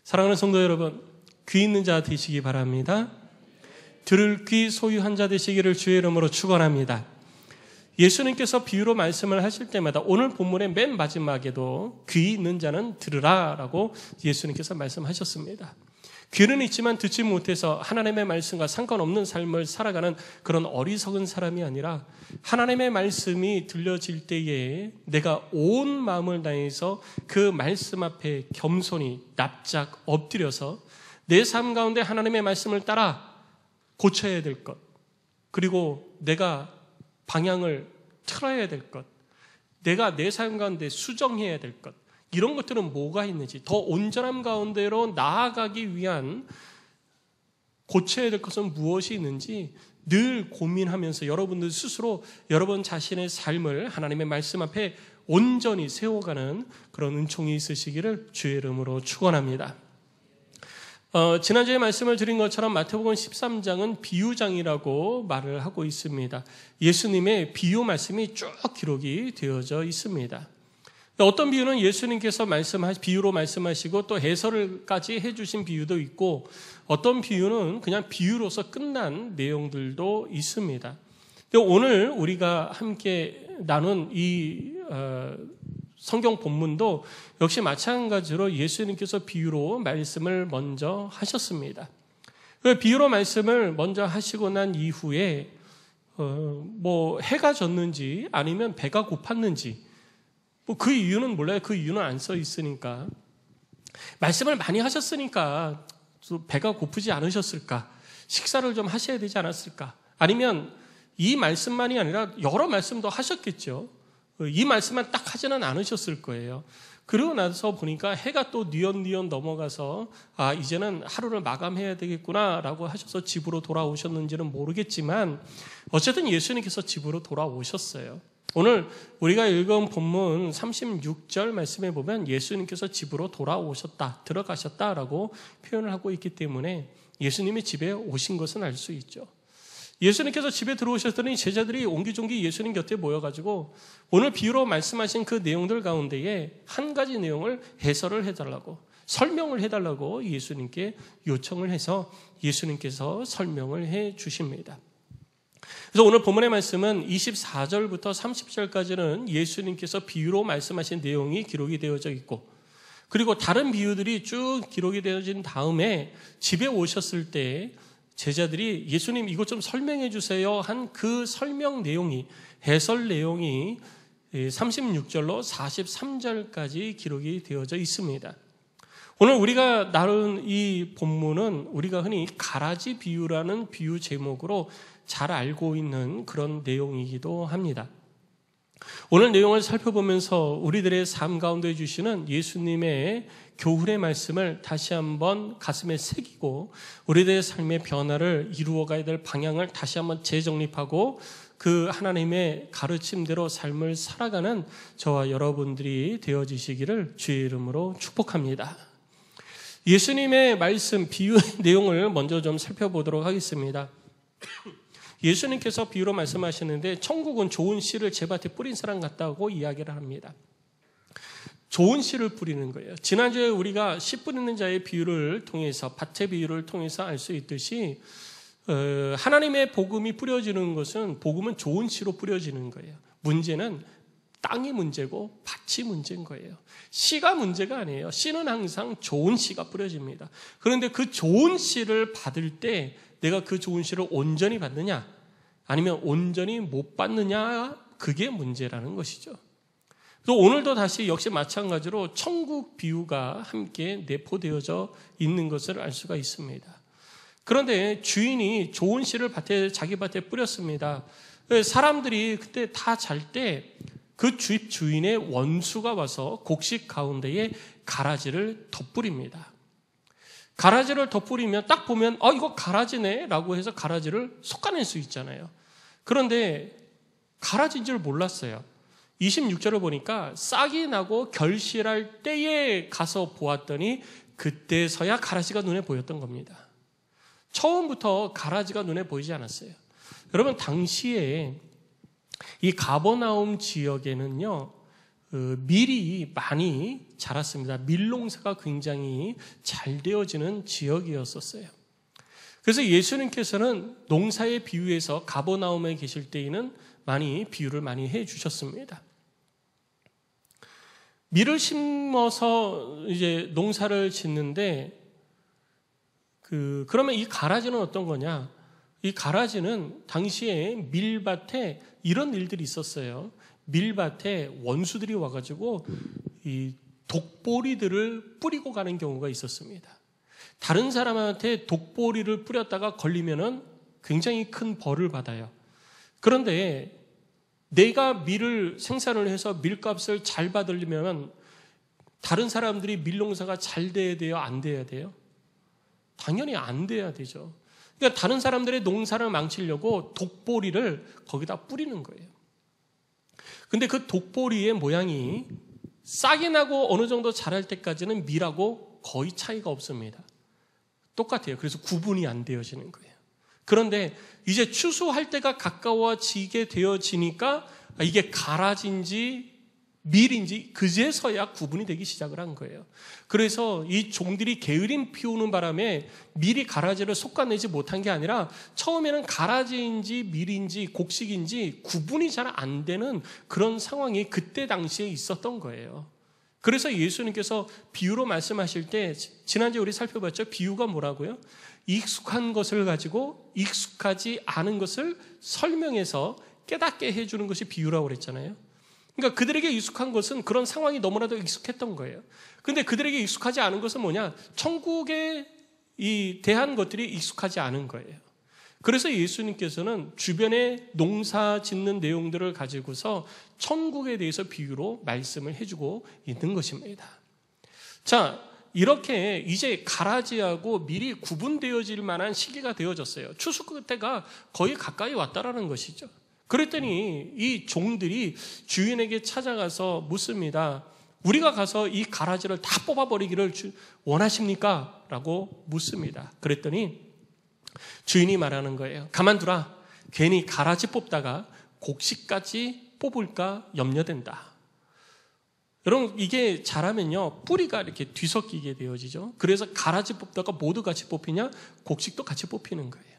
사랑하는 성도 여러분, 귀 있는 자 되시기 바랍니다. 들을 귀 소유한 자 되시기를 주의 이름으로 축원합니다. 예수님께서 비유로 말씀을 하실 때마다 오늘 본문의 맨 마지막에도 귀 있는 자는 들으라 라고 예수님께서 말씀하셨습니다. 귀는 있지만 듣지 못해서 하나님의 말씀과 상관없는 삶을 살아가는 그런 어리석은 사람이 아니라 하나님의 말씀이 들려질 때에 내가 온 마음을 다해서 그 말씀 앞에 겸손히 납작 엎드려서 내 삶 가운데 하나님의 말씀을 따라 고쳐야 될 것, 그리고 내가 방향을 틀어야 될 것, 내가 내 삶 가운데 수정해야 될 것, 이런 것들은 뭐가 있는지, 더 온전함 가운데로 나아가기 위한 고쳐야 될 것은 무엇이 있는지 늘 고민하면서 여러분들 스스로 여러분 자신의 삶을 하나님의 말씀 앞에 온전히 세워가는 그런 은총이 있으시기를 주의 이름으로 축원합니다. 지난주에 말씀을 드린 것처럼 마태복음 13장은 비유장이라고 말을 하고 있습니다. 예수님의 비유 말씀이 쭉 기록이 되어져 있습니다. 어떤 비유는 예수님께서 비유로 말씀하시고 또 해설까지 해주신 비유도 있고, 어떤 비유는 그냥 비유로서 끝난 내용들도 있습니다. 오늘 우리가 함께 나눈 이 성경 본문도 역시 마찬가지로 예수님께서 비유로 말씀을 먼저 하셨습니다. 비유로 말씀을 먼저 하시고 난 이후에 해가 졌는지 아니면 배가 고팠는지 그 이유는 몰라요. 그 이유는 안 써 있으니까. 말씀을 많이 하셨으니까 배가 고프지 않으셨을까? 식사를 좀 하셔야 되지 않았을까? 아니면 이 말씀만이 아니라 여러 말씀도 하셨겠죠. 이 말씀만 딱 하지는 않으셨을 거예요. 그러고 나서 보니까 해가 또 뉘엿뉘엿 넘어가서 이제는 하루를 마감해야 되겠구나라고 하셔서 집으로 돌아오셨는지는 모르겠지만 어쨌든 예수님께서 집으로 돌아오셨어요. 오늘 우리가 읽은 본문 36절 말씀에 보면 예수님께서 집으로 돌아오셨다, 들어가셨다라고 표현을 하고 있기 때문에 예수님이 집에 오신 것은 알 수 있죠. 예수님께서 집에 들어오셨더니 제자들이 옹기종기 예수님 곁에 모여가지고 오늘 비유로 말씀하신 그 내용들 가운데에 한 가지 내용을 해설을 해달라고, 설명을 해달라고 예수님께 요청을 해서 예수님께서 설명을 해 주십니다. 그래서 오늘 본문의 말씀은 24절부터 30절까지는 예수님께서 비유로 말씀하신 내용이 기록이 되어져 있고, 그리고 다른 비유들이 쭉 기록이 되어진 다음에 집에 오셨을 때 제자들이 예수님 이것 좀 설명해 주세요 한 그 설명 내용이, 해설 내용이 36절로 43절까지 기록이 되어져 있습니다. 오늘 우리가 나눈 이 본문은 우리가 흔히 가라지 비유라는 비유 제목으로 잘 알고 있는 그런 내용이기도 합니다. 오늘 내용을 살펴보면서 우리들의 삶 가운데 주시는 예수님의 교훈의 말씀을 다시 한번 가슴에 새기고 우리들의 삶의 변화를 이루어가야 될 방향을 다시 한번 재정립하고 그 하나님의 가르침대로 삶을 살아가는 저와 여러분들이 되어지시기를 주의 이름으로 축복합니다. 예수님의 말씀, 비유 내용을 먼저 좀 살펴보도록 하겠습니다. 예수님께서 비유로 말씀하시는데 천국은 좋은 씨를 제 밭에 뿌린 사람 같다고 이야기를 합니다. 좋은 씨를 뿌리는 거예요. 지난주에 우리가 씨 뿌리는 자의 비유를 통해서, 밭의 비유를 통해서 알 수 있듯이 하나님의 복음이 뿌려지는 것은, 복음은 좋은 씨로 뿌려지는 거예요. 문제는 땅이 문제고 밭이 문제인 거예요. 씨가 문제가 아니에요. 씨는 항상 좋은 씨가 뿌려집니다. 그런데 그 좋은 씨를 받을 때 내가 그 좋은 씨를 온전히 받느냐 아니면 온전히 못 받느냐, 그게 문제라는 것이죠. 그래서 오늘도 다시 역시 마찬가지로 천국 비유가 함께 내포되어져 있는 것을 알 수가 있습니다. 그런데 주인이 좋은 씨를 자기 밭에 뿌렸습니다. 사람들이 그때 다 잘 때 그 집 주인의 원수가 와서 곡식 가운데에 가라지를 덧뿌립니다. 가라지를 덧뿌리면 딱 보면 이거 가라지네 라고 해서 가라지를 솎아낼 수 있잖아요. 그런데 가라지인 줄 몰랐어요. 26절을 보니까 싹이 나고 결실할 때에 가서 보았더니 그때서야 가라지가 눈에 보였던 겁니다. 처음부터 가라지가 눈에 보이지 않았어요. 여러분, 당시에 이 가버나움 지역에는요, 밀이 많이 자랐습니다. 밀농사가 굉장히 잘 되어지는 지역이었었어요. 그래서 예수님께서는 농사의 비유에서 가버나움에 계실 때에는 많이 비유를 많이 해 주셨습니다. 밀을 심어서 이제 농사를 짓는데 그러면 이 가라지는 어떤 거냐? 이 가라지는 당시에 밀밭에 이런 일들이 있었어요. 밀밭에 원수들이 와가지고 이 독보리들을 뿌리고 가는 경우가 있었습니다. 다른 사람한테 독보리를 뿌렸다가 걸리면은 굉장히 큰 벌을 받아요. 그런데 내가 밀을 생산을 해서 밀값을 잘 받으려면 다른 사람들이 밀농사가 잘 돼야 돼요? 안 돼야 돼요? 당연히 안 돼야 되죠. 그러니까 다른 사람들의 농사를 망치려고 독보리를 거기다 뿌리는 거예요. 근데 그 독보리의 모양이 싹이 나고 어느 정도 자랄 때까지는 밀하고 거의 차이가 없습니다. 똑같아요. 그래서 구분이 안 되어지는 거예요. 그런데 이제 추수할 때가 가까워지게 되어지니까 이게 가라지인지 밀인지 그제서야 구분이 되기 시작을 한 거예요. 그래서 이 종들이 게으름 피우는 바람에 밀이 가라지를 솎아내지 못한 게 아니라 처음에는 가라지인지 밀인지 곡식인지 구분이 잘 안 되는 그런 상황이 그때 당시에 있었던 거예요. 그래서 예수님께서 비유로 말씀하실 때 지난주에 우리 살펴봤죠. 비유가 뭐라고요? 익숙한 것을 가지고 익숙하지 않은 것을 설명해서 깨닫게 해주는 것이 비유라고 그랬잖아요. 그러니까 그들에게 익숙한 것은 그런 상황이 너무나도 익숙했던 거예요. 그런데 그들에게 익숙하지 않은 것은 뭐냐? 천국에 대한 것들이 익숙하지 않은 거예요. 그래서 예수님께서는 주변에 농사 짓는 내용들을 가지고서 천국에 대해서 비유로 말씀을 해주고 있는 것입니다. 자, 이렇게 이제 가라지하고 밀이 구분되어질 만한 시기가 되어졌어요. 추수 때가 거의 가까이 왔다라는 것이죠. 그랬더니 이 종들이 주인에게 찾아가서 묻습니다. 우리가 가서 이 가라지를 다 뽑아버리기를 원하십니까? 라고 묻습니다. 그랬더니 주인이 말하는 거예요. 가만두라. 괜히 가라지 뽑다가 곡식까지 뽑을까 염려된다. 여러분, 이게 잘하면요 뿌리가 이렇게 뒤섞이게 되어지죠. 그래서 가라지 뽑다가 모두 같이 뽑히냐? 곡식도 같이 뽑히는 거예요.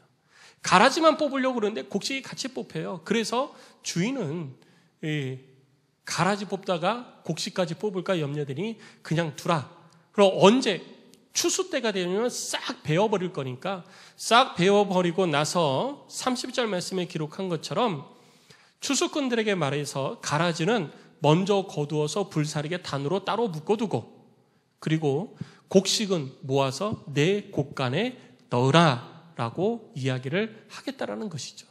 가라지만 뽑으려고 그러는데 곡식이 같이 뽑혀요. 그래서 주인은 가라지 뽑다가 곡식까지 뽑을까 염려되니 그냥 두라. 그럼 언제? 추수 때가 되면 싹 베어버릴 거니까 싹 베어버리고 나서 30절 말씀에 기록한 것처럼 추수꾼들에게 말해서 가라지는 먼저 거두어서 불사르게 단으로 따로 묶어두고 그리고 곡식은 모아서 내 곡간에 넣으라 라고 이야기를 하겠다라는 것이죠.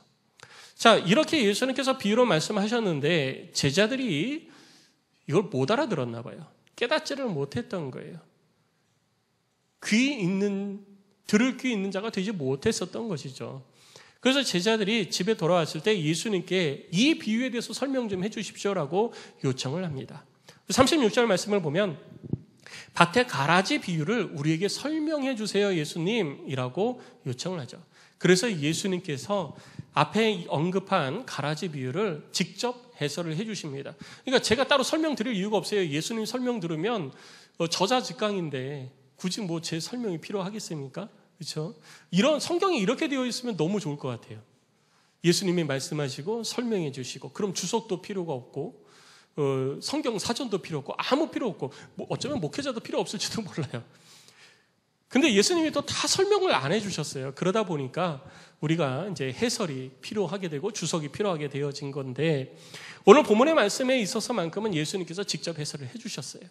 자, 이렇게 예수님께서 비유로 말씀하셨는데 제자들이 이걸 못 알아들었나 봐요. 깨닫지를 못했던 거예요. 들을 귀 있는 자가 되지 못했었던 것이죠. 그래서 제자들이 집에 돌아왔을 때 예수님께 이 비유에 대해서 설명 좀 해주십시오라고 요청을 합니다. 36절 말씀을 보면 밭의 가라지 비유를 우리에게 설명해 주세요 예수님이라고 요청을 하죠. 그래서 예수님께서 앞에 언급한 가라지 비유를 직접 해설을 해 주십니다. 그러니까 제가 따로 설명드릴 이유가 없어요. 예수님 설명 들으면 저자직강인데 굳이 뭐 제 설명이 필요하겠습니까? 그렇죠? 이런 성경이 이렇게 되어 있으면 너무 좋을 것 같아요. 예수님이 말씀하시고 설명해 주시고 그럼 주석도 필요가 없고 성경 사전도 필요 없고 아무 필요 없고 어쩌면 목회자도 필요 없을지도 몰라요. 근데 예수님이 또 다 설명을 안 해주셨어요. 그러다 보니까 우리가 이제 해설이 필요하게 되고 주석이 필요하게 되어진 건데 오늘 본문의 말씀에 있어서만큼은 예수님께서 직접 해설을 해주셨어요.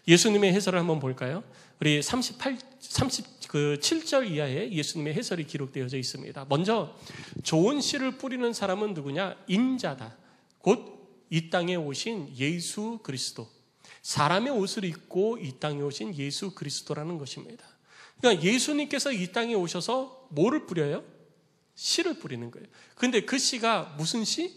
예수님의 해설을 한번 볼까요? 우리 37절 이하에 예수님의 해설이 기록되어져 있습니다. 먼저 좋은 씨를 뿌리는 사람은 누구냐? 인자다. 곧 이 땅에 오신 예수 그리스도. 사람의 옷을 입고 이 땅에 오신 예수 그리스도라는 것입니다. 그러니까 예수님께서 이 땅에 오셔서 뭐를 뿌려요? 씨를 뿌리는 거예요. 그런데 그 씨가 무슨 씨?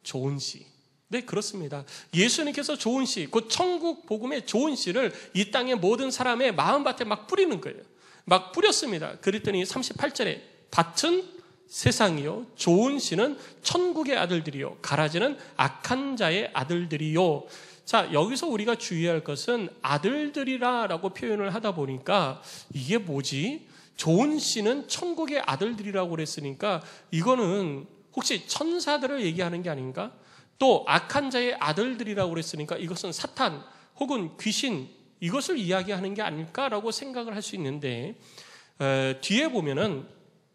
좋은 씨. 네, 그렇습니다. 예수님께서 좋은 씨, 곧 천국 복음의 좋은 씨를 이 땅의 모든 사람의 마음밭에 막 뿌리는 거예요. 막 뿌렸습니다. 그랬더니 38절에 밭은 세상이요, 좋은 씨는 천국의 아들들이요, 가라지는 악한 자의 아들들이요. 자, 여기서 우리가 주의할 것은 아들들이라고 표현을 하다 보니까 이게 뭐지? 좋은 씨는 천국의 아들들이라고 그랬으니까 이거는 혹시 천사들을 얘기하는 게 아닌가? 또 악한 자의 아들들이라고 그랬으니까 이것은 사탄 혹은 귀신, 이것을 이야기하는 게 아닐까라고 생각을 할 수 있는데, 뒤에 보면은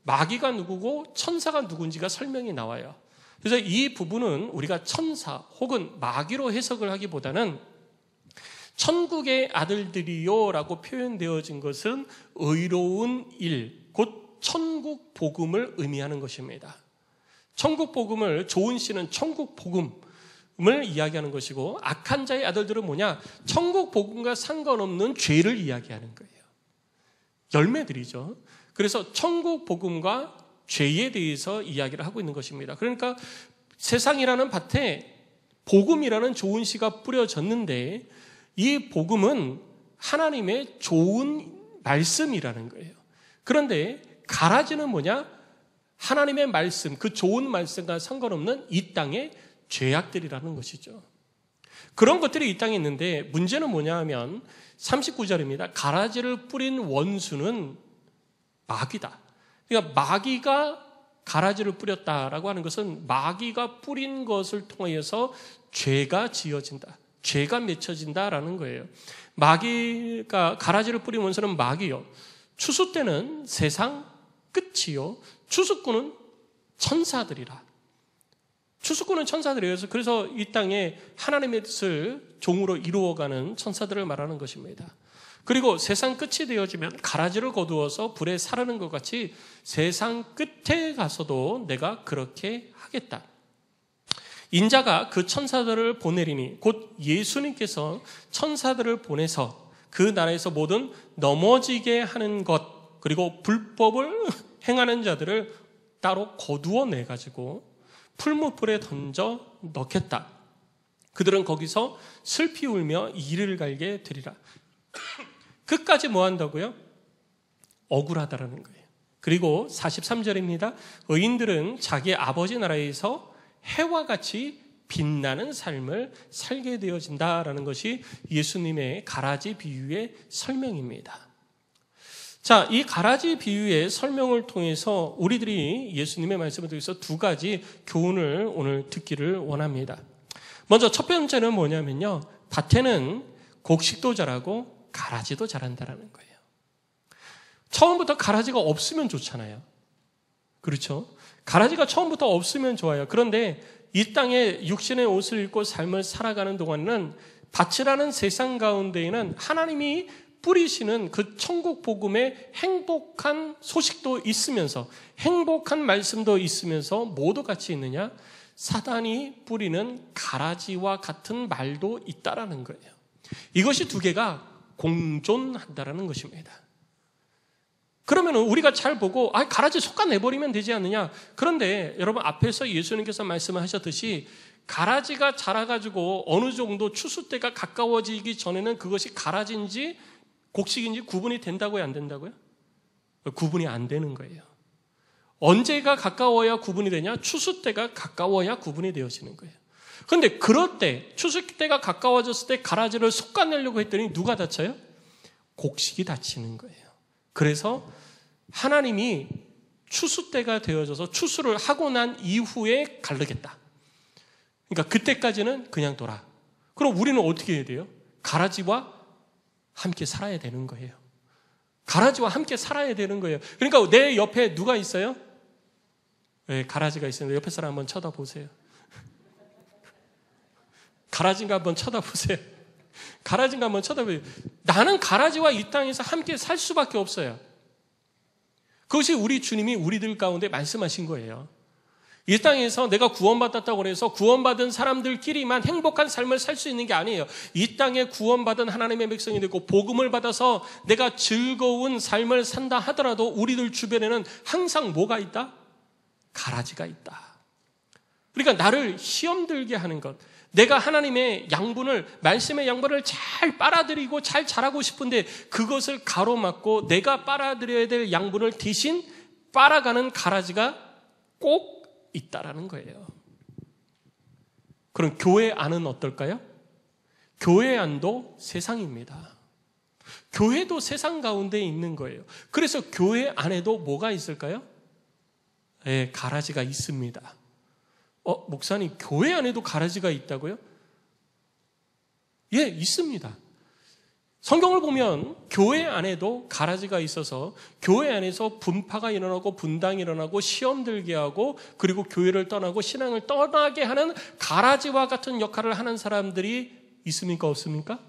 마귀가 누구고 천사가 누군지가 설명이 나와요. 그래서 이 부분은 우리가 천사 혹은 마귀로 해석을 하기보다는 천국의 아들들이요 라고 표현되어진 것은 의로운 일, 곧 천국 복음을 의미하는 것입니다. 천국 복음을, 좋은 씨는 천국 복음을 이야기하는 것이고, 악한 자의 아들들은 뭐냐? 천국 복음과 상관없는 죄를 이야기하는 거예요. 열매들이죠. 그래서 천국 복음과 죄에 대해서 이야기를 하고 있는 것입니다. 그러니까 세상이라는 밭에 복음이라는 좋은 씨가 뿌려졌는데, 이 복음은 하나님의 좋은 말씀이라는 거예요. 그런데 가라지는 뭐냐? 하나님의 말씀, 그 좋은 말씀과 상관없는 이 땅의 죄악들이라는 것이죠. 그런 것들이 이 땅에 있는데, 문제는 뭐냐 하면 39절입니다. 가라지를 뿌린 원수는 마귀다. 그러니까 마귀가 가라지를 뿌렸다라고 하는 것은 마귀가 뿌린 것을 통해서 죄가 지어진다, 죄가 맺혀진다라는 거예요. 마귀가, 가라지를 뿌린 원수는 마귀요, 추수 때는 세상 끝이요, 추수꾼은 천사들이라. 추수꾼은 천사들이에요. 그래서 이 땅에 하나님의 뜻을 종으로 이루어가는 천사들을 말하는 것입니다. 그리고 세상 끝이 되어지면 가라지를 거두어서 불에 사르는 것 같이 세상 끝에 가서도 내가 그렇게 하겠다. 인자가 그 천사들을 보내리니, 곧 예수님께서 천사들을 보내서 그 나라에서 모든 넘어지게 하는 것, 그리고 불법을 행하는 자들을 따로 거두어 내가지고 풀무불에 던져 넣겠다. 그들은 거기서 슬피 울며 이를 갈게 되리라. 끝까지 뭐 한다고요? 억울하다라는 거예요. 그리고 43절입니다. 의인들은 자기 아버지 나라에서 해와 같이 빛나는 삶을 살게 되어진다라는 것이 예수님의 가라지 비유의 설명입니다. 자, 이 가라지 비유의 설명을 통해서 우리들이 예수님의 말씀을 통해서 두 가지 교훈을 오늘 듣기를 원합니다. 먼저 첫 번째는 뭐냐면요, 밭에는 곡식도 자라고 가라지도 자란다라는 거예요. 처음부터 가라지가 없으면 좋잖아요. 그렇죠? 가라지가 처음부터 없으면 좋아요. 그런데 이 땅에 육신의 옷을 입고 삶을 살아가는 동안은 밭이라는 세상 가운데에는 하나님이 뿌리시는 그 천국 복음의 행복한 소식도 있으면서, 행복한 말씀도 있으면서 모두 같이 있느냐? 사단이 뿌리는 가라지와 같은 말도 있다라는 거예요. 이것이 두 개가 공존한다라는 것입니다. 그러면 우리가 잘 보고 가라지 솎아내버리면 되지 않느냐? 그런데 여러분, 앞에서 예수님께서 말씀을 하셨듯이 가라지가 자라가지고 어느 정도 추수 때가 가까워지기 전에는 그것이 가라지인지 곡식인지 구분이 된다고요, 안 된다고요? 구분이 안 되는 거예요. 언제가 가까워야 구분이 되냐? 추수 때가 가까워야 구분이 되어지는 거예요. 그런데 그럴 때, 추수 때가 가까워졌을 때 가라지를 솎아내려고 했더니 누가 다쳐요? 곡식이 다치는 거예요. 그래서 하나님이 추수 때가 되어져서 추수를 하고 난 이후에 가르겠다. 그러니까 그때까지는 그냥 둬라. 그럼 우리는 어떻게 해야 돼요? 가라지와 함께 살아야 되는 거예요. 가라지와 함께 살아야 되는 거예요. 그러니까 내 옆에 누가 있어요? 네, 가라지가 있어요. 옆에 사람 한번 쳐다보세요. 가라지인가 한번 쳐다보세요. 가라지인가 한번 쳐다보세요. 나는 가라지와 이 땅에서 함께 살 수밖에 없어요. 그것이 우리 주님이 우리들 가운데 말씀하신 거예요. 이 땅에서 내가 구원받았다고 해서 구원받은 사람들끼리만 행복한 삶을 살 수 있는 게 아니에요. 이 땅에 구원받은 하나님의 백성이 되고 복음을 받아서 내가 즐거운 삶을 산다 하더라도 우리들 주변에는 항상 뭐가 있다? 가라지가 있다. 그러니까 나를 시험 들게 하는 것. 내가 하나님의 양분을, 말씀의 양분을 잘 빨아들이고 잘 자라고 싶은데 그것을 가로막고 내가 빨아들여야 될 양분을 대신 빨아가는 가라지가 꼭 있다라는 거예요. 그럼 교회 안은 어떨까요? 교회 안도 세상입니다. 교회도 세상 가운데 있는 거예요. 그래서 교회 안에도 뭐가 있을까요? 네, 가라지가 있습니다. 목사님, 교회 안에도 가라지가 있다고요? 예, 있습니다. 성경을 보면 교회 안에도 가라지가 있어서 교회 안에서 분파가 일어나고 분당이 일어나고 시험 들게 하고 그리고 교회를 떠나고 신앙을 떠나게 하는 가라지와 같은 역할을 하는 사람들이 있습니까? 없습니까?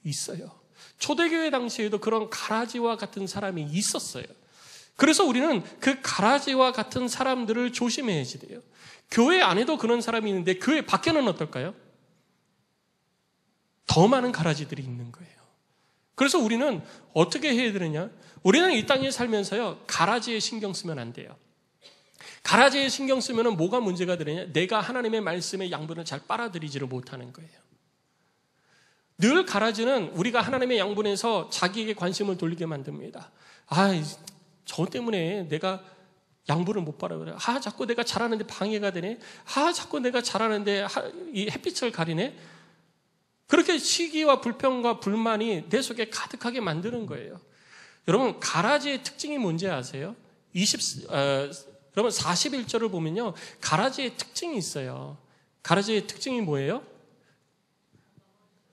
있어요. 초대교회 당시에도 그런 가라지와 같은 사람이 있었어요. 그래서 우리는 그 가라지와 같은 사람들을 조심해야지 돼요. 교회 안에도 그런 사람이 있는데 교회 밖에는 어떨까요? 더 많은 가라지들이 있는 거예요. 그래서 우리는 어떻게 해야 되느냐? 우리는 이 땅에 살면서요, 가라지에 신경 쓰면 안 돼요. 가라지에 신경 쓰면 뭐가 문제가 되느냐? 내가 하나님의 말씀의 양분을 잘 빨아들이지를 못하는 거예요. 늘 가라지는 우리가 하나님의 양분에서 자기에게 관심을 돌리게 만듭니다. 저 때문에 내가 양분을 못 빨아들여. 자꾸 내가 잘하는데 방해가 되네. 자꾸 내가 잘하는데 이 햇빛을 가리네. 그렇게 시기와 불평과 불만이 내 속에 가득하게 만드는 거예요. 여러분, 가라지의 특징이 뭔지 아세요? 여러분 41절을 보면요, 가라지의 특징이 있어요. 가라지의 특징이 뭐예요?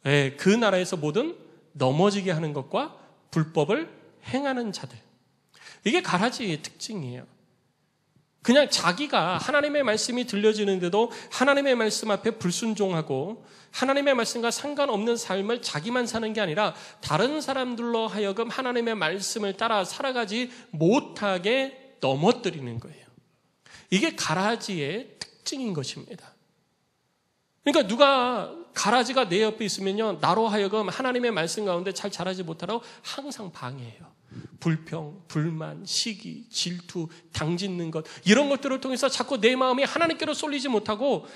네, 그 나라에서 모든 넘어지게 하는 것과 불법을 행하는 자들. 이게 가라지의 특징이에요. 그냥 자기가 하나님의 말씀이 들려지는데도 하나님의 말씀 앞에 불순종하고 하나님의 말씀과 상관없는 삶을 자기만 사는 게 아니라 다른 사람들로 하여금 하나님의 말씀을 따라 살아가지 못하게 넘어뜨리는 거예요. 이게 가라지의 특징인 것입니다. 그러니까 누가 가라지가 내 옆에 있으면요, 나로 하여금 하나님의 말씀 가운데 잘 자라지 못하라고 항상 방해해요. 불평, 불만, 시기, 질투, 당짓는 것, 이런 것들을 통해서 자꾸 내 마음이 하나님께로 쏠리지 못하고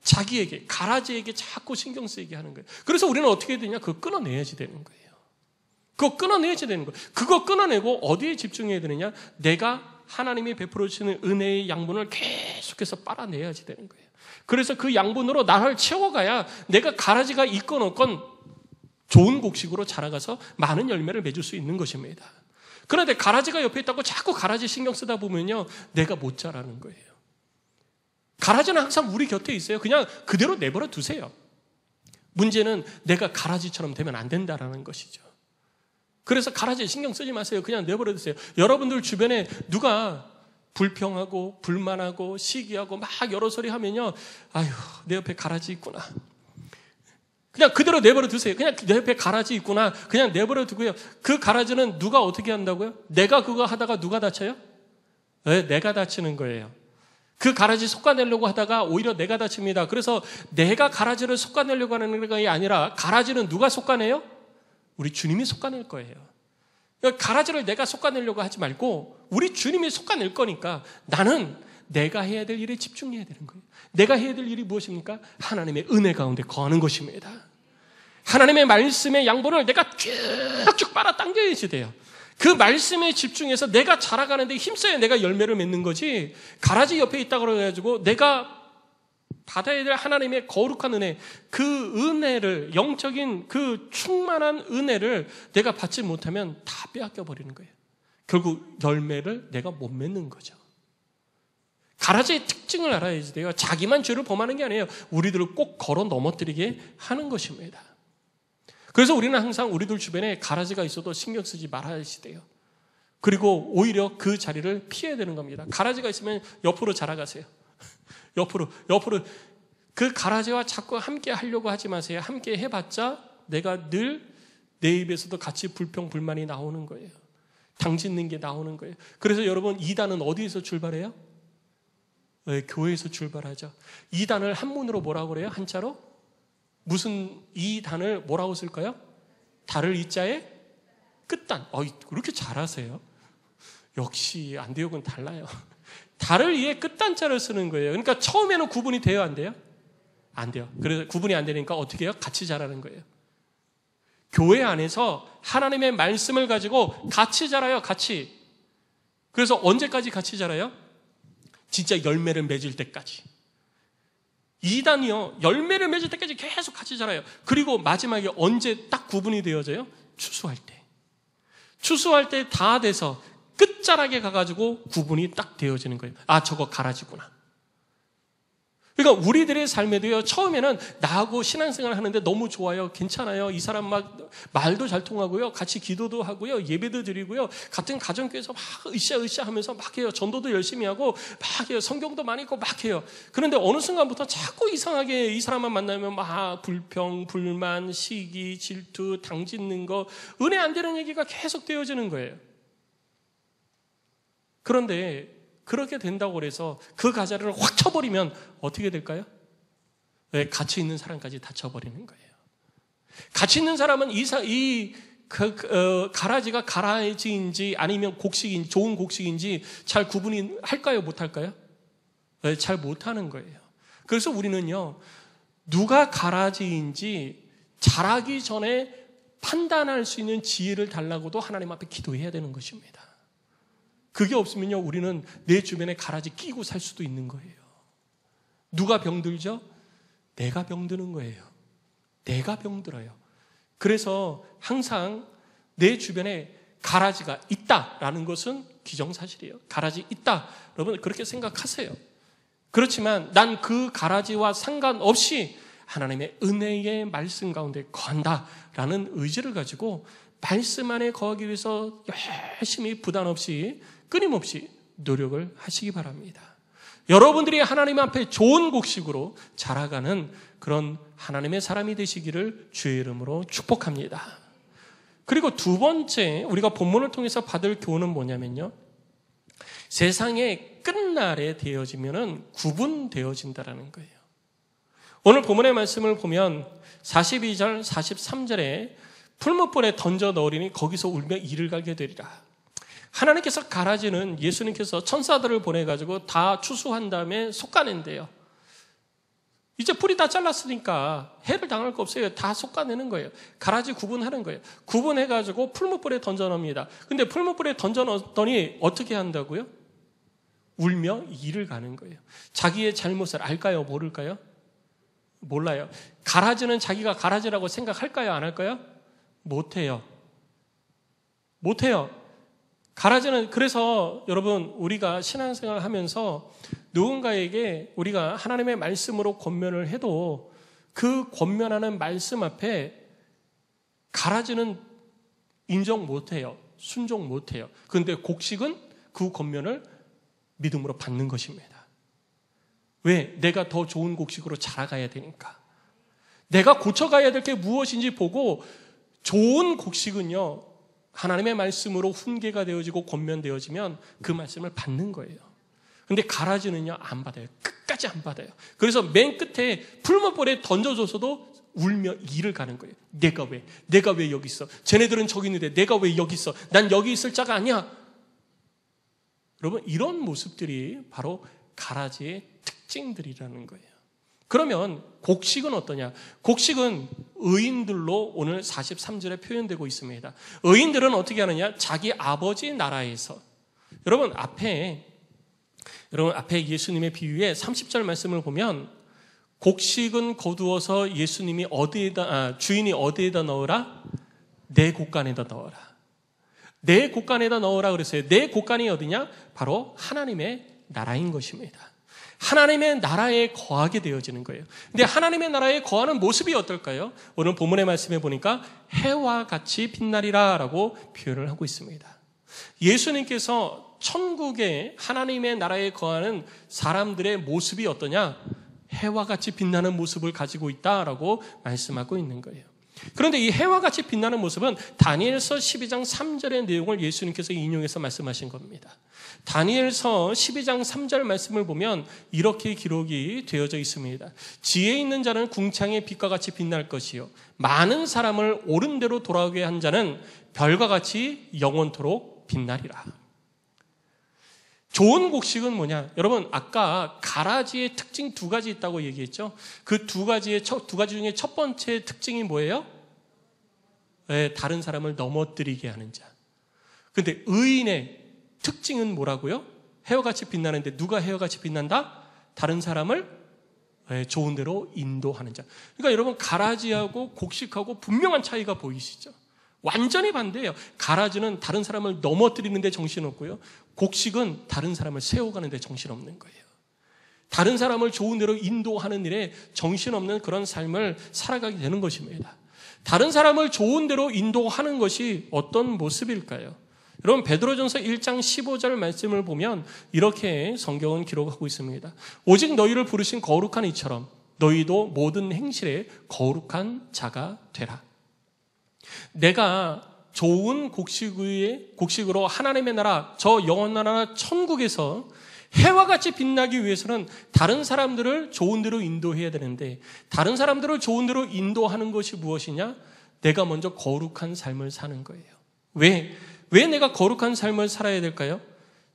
자기에게, 가라지에게 자꾸 신경 쓰이게 하는 거예요. 그래서 우리는 어떻게 해야 되냐? 그거 끊어내야지 되는 거예요. 그거 끊어내야지 되는 거예요. 그거 끊어내고 어디에 집중해야 되느냐? 내가 하나님이 베풀어 주시는 은혜의 양분을 계속해서 빨아내야지 되는 거예요. 그래서 그 양분으로 나를 채워가야 내가 가라지가 있건 없건 좋은 곡식으로 자라가서 많은 열매를 맺을 수 있는 것입니다. 그런데 가라지가 옆에 있다고 자꾸 가라지 신경 쓰다 보면요, 내가 못 자라는 거예요. 가라지는 항상 우리 곁에 있어요. 그냥 그대로 내버려 두세요. 문제는 내가 가라지처럼 되면 안 된다라는 것이죠. 그래서 가라지에 신경 쓰지 마세요. 그냥 내버려 두세요. 여러분들 주변에 누가 불평하고 불만하고 시기하고 막 여러 소리 하면요, 내 옆에 가라지 있구나. 그냥 그대로 내버려 두세요. 그냥 내 옆에 가라지 있구나. 그냥 내버려 두고요. 그 가라지는 누가 어떻게 한다고요? 내가 그거 하다가 누가 다쳐요? 네, 내가 다치는 거예요. 그 가라지 솎아내려고 하다가 오히려 내가 다칩니다. 그래서 내가 가라지를 솎아내려고 하는 것이 아니라 가라지는 누가 솎아내요? 우리 주님이 솎아낼 거예요. 그러니까 가라지를 내가 솎아내려고 하지 말고 우리 주님이 솎아낼 거니까 나는 내가 해야 될 일에 집중해야 되는 거예요. 내가 해야 될 일이 무엇입니까? 하나님의 은혜 가운데 거하는 것입니다. 하나님의 말씀의 양분을 내가 쭉쭉 빨아 당겨야지 돼요. 그 말씀에 집중해서 내가 자라가는데 힘써야 내가 열매를 맺는 거지, 가라지 옆에 있다고 그래가지고 내가 받아야 될 하나님의 거룩한 은혜, 그 은혜를, 영적인 그 충만한 은혜를 내가 받지 못하면 다 빼앗겨 버리는 거예요. 결국 열매를 내가 못 맺는 거죠. 가라지의 특징을 알아야지 돼요. 자기만 죄를 범하는 게 아니에요. 우리들을 꼭 걸어 넘어뜨리게 하는 것입니다. 그래서 우리는 항상 우리들 주변에 가라지가 있어도 신경 쓰지 말아야지 돼요. 그리고 오히려 그 자리를 피해야 되는 겁니다. 가라지가 있으면 옆으로 자라가세요. 옆으로 그 가라지와 자꾸 함께 하려고 하지 마세요. 함께 해봤자 내가 늘 내 입에서도 같이 불평 불만이 나오는 거예요. 당짓는 게 나오는 거예요. 그래서 여러분, 이단은 어디에서 출발해요? 네, 교회에서 출발하죠. 이단을 한문으로 뭐라고 그래요? 한자로? 무슨 이단을 뭐라고 쓸까요? 달을 이자에 끝단. 그렇게 잘하세요. 역시 안디옥은 달라요. 달을 위해 끝단자를 쓰는 거예요. 그러니까 처음에는 구분이 돼요, 안 돼요? 안 돼요. 그래서 구분이 안 되니까 어떻게 해요? 같이 자라는 거예요. 교회 안에서 하나님의 말씀을 가지고 같이 자라요, 같이. 그래서 언제까지 같이 자라요? 진짜 열매를 맺을 때까지. 이단이요, 열매를 맺을 때까지 계속 같이 자라요. 그리고 마지막에 언제 딱 구분이 되어져요? 추수할 때. 추수할 때 다 돼서 끝자락에 가가지고 구분이 딱 되어지는 거예요. 아, 저거 가라지구나. 그러니까 우리들의 삶에도요, 처음에는 나하고 신앙생활 하는데 너무 좋아요. 괜찮아요. 이 사람 막 말도 잘 통하고요. 같이 기도도 하고요. 예배도 드리고요. 같은 가정교회에서 막 으쌰으쌰 하면서 막 해요. 전도도 열심히 하고 막 해요. 성경도 많이 읽고 막 해요. 그런데 어느 순간부터 자꾸 이상하게 이 사람만 만나면 막 불평, 불만, 시기, 질투, 당짓는 거, 은혜 안 되는 얘기가 계속 되어지는 거예요. 그런데 그렇게 된다고 해서 그 가자를 확 쳐버리면 어떻게 될까요? 네, 같이 있는 사람까지 다 쳐버리는 거예요. 같이 있는 사람은 가라지가 가라지인지 아니면 곡식인지 좋은 곡식인지 잘 구분이 할까요? 못할까요? 네, 잘 못하는 거예요. 그래서 우리는요, 누가 가라지인지 자라기 전에 판단할 수 있는 지혜를 달라고도 하나님 앞에 기도해야 되는 것입니다. 그게 없으면요, 우리는 내 주변에 가라지 끼고 살 수도 있는 거예요. 누가 병들죠? 내가 병드는 거예요. 내가 병들어요. 그래서 항상 내 주변에 가라지가 있다라는 것은 기정사실이에요. 가라지 있다. 여러분 그렇게 생각하세요. 그렇지만 난 그 가라지와 상관없이 하나님의 은혜의 말씀 가운데 거한다라는 의지를 가지고 말씀 안에 거하기 위해서 열심히 부담 없이 끊임없이 노력을 하시기 바랍니다. 여러분들이 하나님 앞에 좋은 곡식으로 자라가는 그런 하나님의 사람이 되시기를 주의 이름으로 축복합니다. 그리고 두 번째 우리가 본문을 통해서 받을 교훈은 뭐냐면요, 세상의 끝날에 되어지면은 구분되어진다라는 거예요. 오늘 본문의 말씀을 보면 42절, 43절에 풀무불에 던져 넣으리니 거기서 울며 이를 갈게 되리라. 하나님께서 가라지는 예수님께서 천사들을 보내가지고 다 추수한 다음에 솎아낸대요. 이제 풀이 다 잘랐으니까 해를 당할 거 없어요. 다 솎아내는 거예요. 가라지 구분하는 거예요. 구분해가지고 풀무불에 던져 넣습니다. 근데 풀무불에 던져 넣었더니 어떻게 한다고요? 울며 이를 가는 거예요. 자기의 잘못을 알까요? 모를까요? 몰라요. 가라지는 자기가 가라지라고 생각할까요? 안 할까요? 못해요. 못해요. 가라지는, 그래서 여러분 우리가 신앙생활을 하면서 누군가에게 우리가 하나님의 말씀으로 권면을 해도 그 권면하는 말씀 앞에 가라지는 인정 못해요. 순종 못해요. 그런데 곡식은 그 권면을 믿음으로 받는 것입니다. 왜? 내가 더 좋은 곡식으로 자라가야 되니까. 내가 고쳐가야 될 게 무엇인지 보고 좋은 곡식은요, 하나님의 말씀으로 훈계가 되어지고 권면되어지면 그 말씀을 받는 거예요. 근데 가라지는요, 안 받아요. 끝까지 안 받아요. 그래서 맨 끝에 풀무불에 던져줘서도 울며 이를 가는 거예요. 내가 왜 여기 있어? 쟤네들은 저기 있는데 내가 왜 여기 있어? 난 여기 있을 자가 아니야. 여러분, 이런 모습들이 바로 가라지의 특징들이라는 거예요. 그러면 곡식은 어떠냐? 곡식은 의인들로 오늘 43절에 표현되고 있습니다. 의인들은 어떻게 하느냐? 자기 아버지 나라에서. 여러분 앞에 예수님의 비유에 30절 말씀을 보면 곡식은 거두어서 예수님이 주인이 어디에다 넣으라? 내 곡간에다 넣어라. 내 곡간에다 넣으라 그랬어요. 내 곡간이 어디냐? 바로 하나님의 나라인 것입니다. 하나님의 나라에 거하게 되어지는 거예요. 근데 하나님의 나라에 거하는 모습이 어떨까요? 오늘 본문의 말씀에 보니까 해와 같이 빛나리라 라고 표현을 하고 있습니다. 예수님께서 천국에 하나님의 나라에 거하는 사람들의 모습이 어떠냐? 해와 같이 빛나는 모습을 가지고 있다라고 말씀하고 있는 거예요. 그런데 이 해와 같이 빛나는 모습은 다니엘서 12장 3절의 내용을 예수님께서 인용해서 말씀하신 겁니다. 다니엘서 12장 3절 말씀을 보면 이렇게 기록이 되어져 있습니다. 지혜 있는 자는 궁창의 빛과 같이 빛날 것이요 많은 사람을 옳은 대로 돌아오게 한 자는 별과 같이 영원토록 빛나리라. 좋은 곡식은 뭐냐? 여러분, 아까 가라지의 특징 두 가지 있다고 얘기했죠? 그 두 가지 중에 첫 번째 특징이 뭐예요? 네, 다른 사람을 넘어뜨리게 하는 자. 근데 의인의 특징은 뭐라고요? 해와같이 빛나는데 누가 해와같이 빛난다? 다른 사람을 좋은 대로 인도하는 자. 그러니까 여러분, 가라지하고 곡식하고 분명한 차이가 보이시죠? 완전히 반대예요. 가라지는 다른 사람을 넘어뜨리는 데 정신없고요. 곡식은 다른 사람을 세워가는 데 정신없는 거예요. 다른 사람을 좋은 대로 인도하는 일에 정신없는 그런 삶을 살아가게 되는 것입니다. 다른 사람을 좋은 대로 인도하는 것이 어떤 모습일까요? 여러분, 베드로전서 1장 15절 말씀을 보면 이렇게 성경은 기록하고 있습니다. 오직 너희를 부르신 거룩한 이처럼 너희도 모든 행실에 거룩한 자가 되라. 내가 좋은 곡식으로 하나님의 나라, 저 영원 나라 천국에서 해와 같이 빛나기 위해서는 다른 사람들을 좋은 대로 인도해야 되는데, 다른 사람들을 좋은 대로 인도하는 것이 무엇이냐? 내가 먼저 거룩한 삶을 사는 거예요. 왜 내가 거룩한 삶을 살아야 될까요?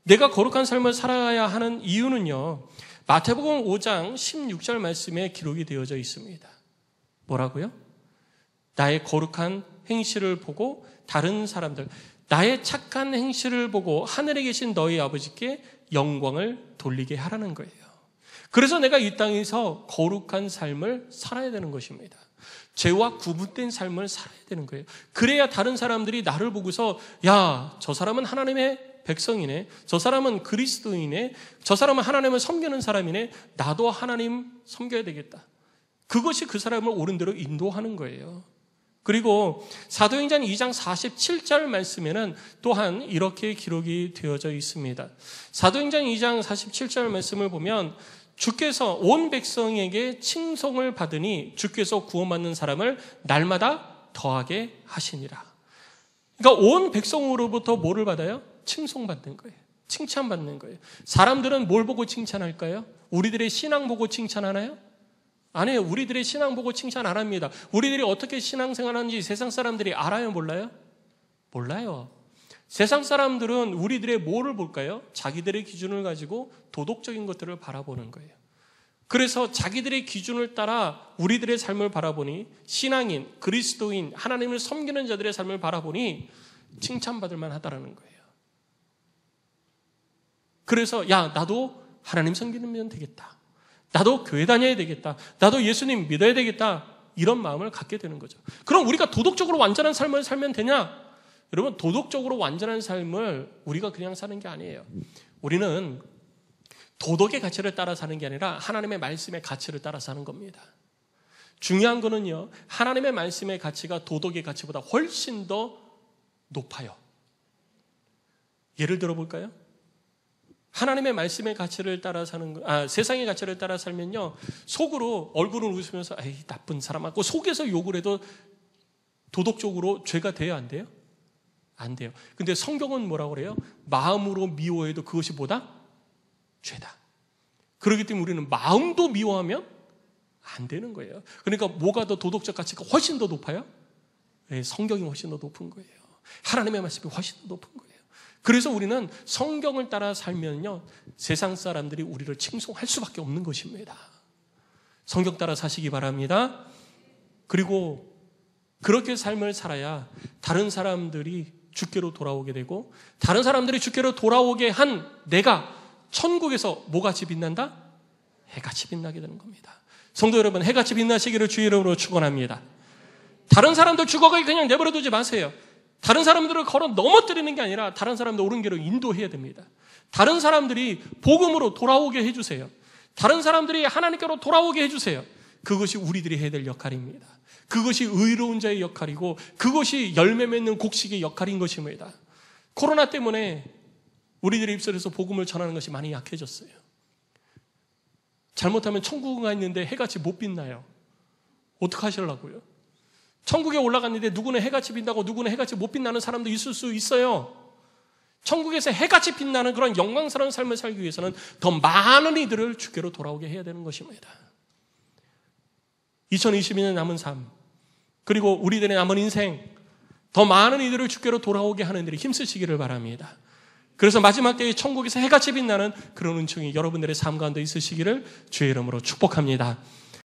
내가 거룩한 삶을 살아야 하는 이유는요, 마태복음 5장 16절 말씀에 기록이 되어져 있습니다. 뭐라고요? 나의 거룩한 행실을 보고 다른 사람들, 나의 착한 행실을 보고 하늘에 계신 너희 아버지께 영광을 돌리게 하라는 거예요. 그래서 내가 이 땅에서 거룩한 삶을 살아야 되는 것입니다. 죄와 구분된 삶을 살아야 되는 거예요. 그래야 다른 사람들이 나를 보고서, 야, 저 사람은 하나님의 백성이네, 저 사람은 그리스도이네, 저 사람은 하나님을 섬기는 사람이네, 나도 하나님 섬겨야 되겠다. 그것이 그 사람을 옳은 대로 인도하는 거예요. 그리고 사도행전 2장 47절 말씀에는 또한 이렇게 기록이 되어져 있습니다. 사도행전 2장 47절 말씀을 보면 주께서 온 백성에게 칭송을 받으니 주께서 구원받는 사람을 날마다 더하게 하시니라. 그러니까 온 백성으로부터 뭐를 받아요? 칭송받는 거예요. 칭찬받는 거예요. 사람들은 뭘 보고 칭찬할까요? 우리들의 신앙 보고 칭찬하나요? 아니에요. 우리들의 신앙 보고 칭찬 안 합니다. 우리들이 어떻게 신앙생활하는지 세상 사람들이 알아요? 몰라요? 몰라요. 세상 사람들은 우리들의 뭐를 볼까요? 자기들의 기준을 가지고 도덕적인 것들을 바라보는 거예요. 그래서 자기들의 기준을 따라 우리들의 삶을 바라보니, 신앙인, 그리스도인, 하나님을 섬기는 자들의 삶을 바라보니 칭찬받을 만하다라는 거예요. 그래서 야, 나도 하나님 섬기면 되겠다. 나도 교회 다녀야 되겠다. 나도 예수님 믿어야 되겠다. 이런 마음을 갖게 되는 거죠. 그럼 우리가 도덕적으로 완전한 삶을 살면 되냐? 여러분, 도덕적으로 완전한 삶을 우리가 그냥 사는 게 아니에요. 우리는 도덕의 가치를 따라 사는 게 아니라 하나님의 말씀의 가치를 따라 사는 겁니다. 중요한 거는요, 하나님의 말씀의 가치가 도덕의 가치보다 훨씬 더 높아요. 예를 들어 볼까요? 하나님의 말씀의 가치를 따라 사는 세상의 가치를 따라 살면요, 속으로 얼굴을 웃으면서 에이, 나쁜 사람 하고 속에서 욕을 해도 도덕적으로 죄가 돼요, 안 돼요? 안 돼요. 근데 성경은 뭐라고 그래요? 마음으로 미워해도 그것이 뭐다? 죄다. 그렇기 때문에 우리는 마음도 미워하면 안 되는 거예요. 그러니까 뭐가 더 도덕적 가치가 훨씬 더 높아요? 네, 성경이 훨씬 더 높은 거예요. 하나님의 말씀이 훨씬 더 높은 거예요. 그래서 우리는 성경을 따라 살면요, 세상 사람들이 우리를 칭송할 수밖에 없는 것입니다. 성경 따라 사시기 바랍니다. 그리고 그렇게 삶을 살아야 다른 사람들이 주께로 돌아오게 되고, 다른 사람들이 주께로 돌아오게 한 내가 천국에서 뭐같이 빛난다? 해같이 빛나게 되는 겁니다. 성도 여러분, 해같이 빛나시기를 주의 이름으로 축원합니다. 다른 사람들 죽어가게 그냥 내버려두지 마세요. 다른 사람들을 걸어 넘어뜨리는 게 아니라 다른 사람들 옳은 길로 인도해야 됩니다. 다른 사람들이 복음으로 돌아오게 해주세요. 다른 사람들이 하나님께로 돌아오게 해주세요. 그것이 우리들이 해야 될 역할입니다. 그것이 의로운 자의 역할이고, 그것이 열매 맺는 곡식의 역할인 것입니다. 코로나 때문에 우리들의 입술에서 복음을 전하는 것이 많이 약해졌어요. 잘못하면 천국에 가 있는데 해같이 못 빛나요. 어떡하시려고요? 천국에 올라갔는데 누구는 해같이 빛나고 누구는 해같이 못 빛나는 사람도 있을 수 있어요. 천국에서 해같이 빛나는 그런 영광스러운 삶을 살기 위해서는 더 많은 이들을 주께로 돌아오게 해야 되는 것입니다. 2022년 남은 삶, 그리고 우리들의 남은 인생, 더 많은 이들을 주께로 돌아오게 하는 일에 힘쓰시기를 바랍니다. 그래서 마지막 때에 천국에서 해같이 빛나는 그런 은총이 여러분들의 삶 가운데 있으시기를 주의 이름으로 축복합니다.